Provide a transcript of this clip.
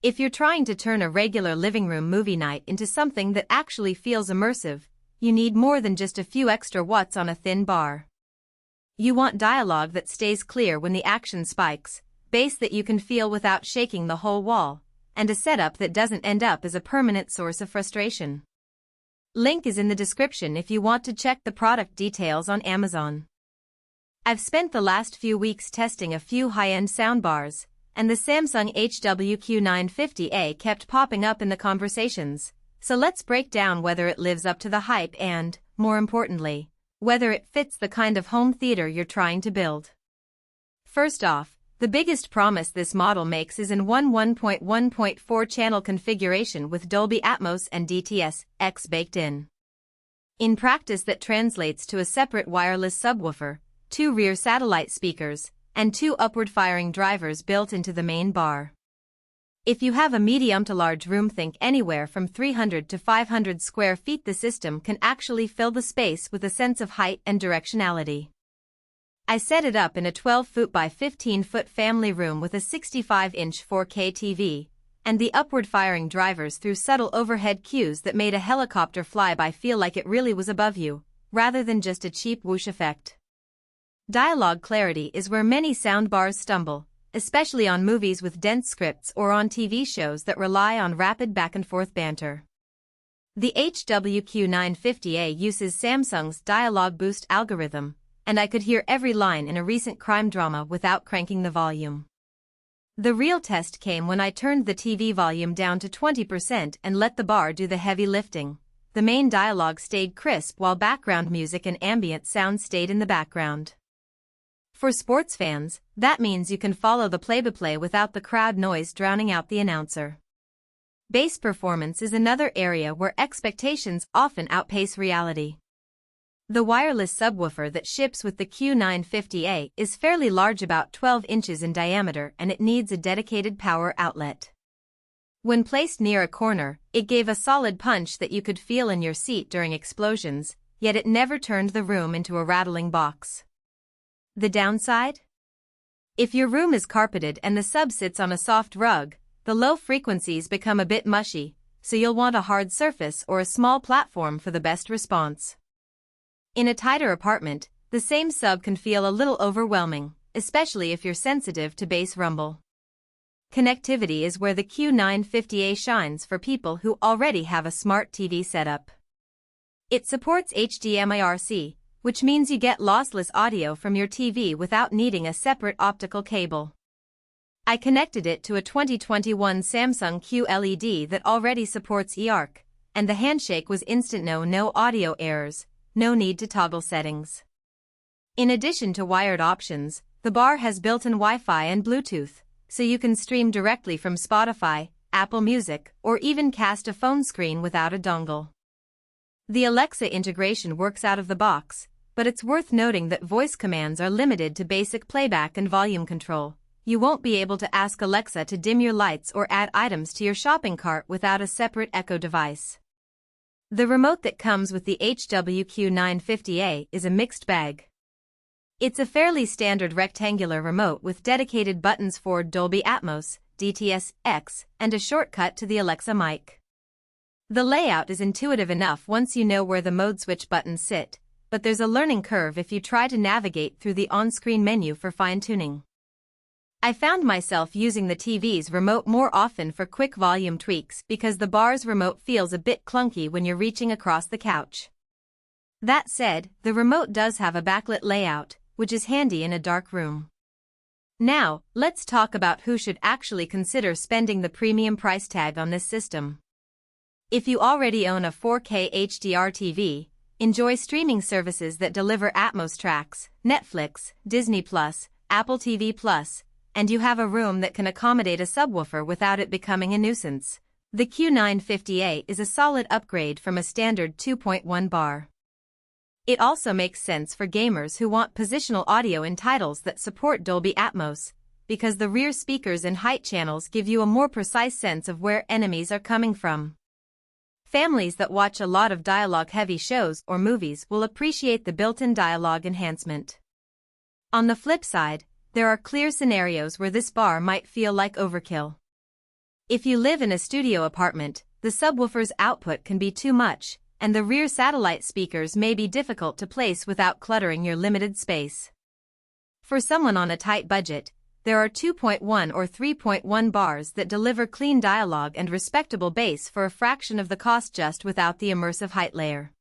If you're trying to turn a regular living room movie night into something that actually feels immersive, you need more than just a few extra watts on a thin bar. You want dialogue that stays clear when the action spikes, bass that you can feel without shaking the whole wall, and a setup that doesn't end up as a permanent source of frustration. Link is in the description if you want to check the product details on Amazon. I've spent the last few weeks testing a few high-end soundbars, and the Samsung Q950A kept popping up in the conversations, so let's break down whether it lives up to the hype and, more importantly, whether it fits the kind of home theater you're trying to build. First off, the biggest promise this model makes is in 1.1.4 channel configuration with Dolby Atmos and DTS-X baked in. In practice, that translates to a separate wireless subwoofer, 2 rear satellite speakers, and 2 upward-firing drivers built into the main bar. If you have a medium to large room, think anywhere from 300 to 500 square feet, the system can actually fill the space with a sense of height and directionality. I set it up in a 12-foot by 15-foot family room with a 65-inch 4K TV, and the upward-firing drivers threw subtle overhead cues that made a helicopter flyby feel like it really was above you, rather than just a cheap whoosh effect. Dialogue clarity is where many soundbars stumble, especially on movies with dense scripts or on TV shows that rely on rapid back-and-forth banter. The Q950A uses Samsung's Dialogue Boost algorithm, and I could hear every line in a recent crime drama without cranking the volume. The real test came when I turned the TV volume down to 20% and let the bar do the heavy lifting. The main dialogue stayed crisp while background music and ambient sound stayed in the background. For sports fans, that means you can follow the play-by-play without the crowd noise drowning out the announcer. Bass performance is another area where expectations often outpace reality. The wireless subwoofer that ships with the Q950A is fairly large, about 12 inches in diameter, and it needs a dedicated power outlet. When placed near a corner, it gave a solid punch that you could feel in your seat during explosions, yet it never turned the room into a rattling box. The downside? If your room is carpeted and the sub sits on a soft rug, the low frequencies become a bit mushy, so you'll want a hard surface or a small platform for the best response. In a tighter apartment, the same sub can feel a little overwhelming, especially if you're sensitive to bass rumble. Connectivity is where the Q950A shines for people who already have a smart TV setup. It supports HDMI-RC, which means you get lossless audio from your TV without needing a separate optical cable. I connected it to a 2021 Samsung QLED that already supports eARC, and the handshake was instant. No audio errors, no need to toggle settings. In addition to wired options, the bar has built-in Wi-Fi and Bluetooth, so you can stream directly from Spotify, Apple Music, or even cast a phone screen without a dongle. The Alexa integration works out of the box, but it's worth noting that voice commands are limited to basic playback and volume control. You won't be able to ask Alexa to dim your lights or add items to your shopping cart without a separate Echo device. The remote that comes with the Q950A is a mixed bag. It's a fairly standard rectangular remote with dedicated buttons for Dolby Atmos, DTS-X, and a shortcut to the Alexa mic. The layout is intuitive enough once you know where the mode switch buttons sit, but there's a learning curve if you try to navigate through the on-screen menu for fine-tuning. I found myself using the TV's remote more often for quick volume tweaks because the bar's remote feels a bit clunky when you're reaching across the couch. That said, the remote does have a backlit layout, which is handy in a dark room. Now, let's talk about who should actually consider spending the premium price tag on this system. If you already own a 4K HDR TV, enjoy streaming services that deliver Atmos tracks, Netflix, Disney+, Apple TV+, and you have a room that can accommodate a subwoofer without it becoming a nuisance, the Q950A is a solid upgrade from a standard 2.1 bar. It also makes sense for gamers who want positional audio in titles that support Dolby Atmos, because the rear speakers and height channels give you a more precise sense of where enemies are coming from. Families that watch a lot of dialogue-heavy shows or movies will appreciate the built-in dialogue enhancement. On the flip side, there are clear scenarios where this bar might feel like overkill. If you live in a studio apartment, the subwoofer's output can be too much, and the rear satellite speakers may be difficult to place without cluttering your limited space. For someone on a tight budget, there are 2.1 or 3.1 bars that deliver clean dialogue and respectable bass for a fraction of the cost just without the immersive height layer.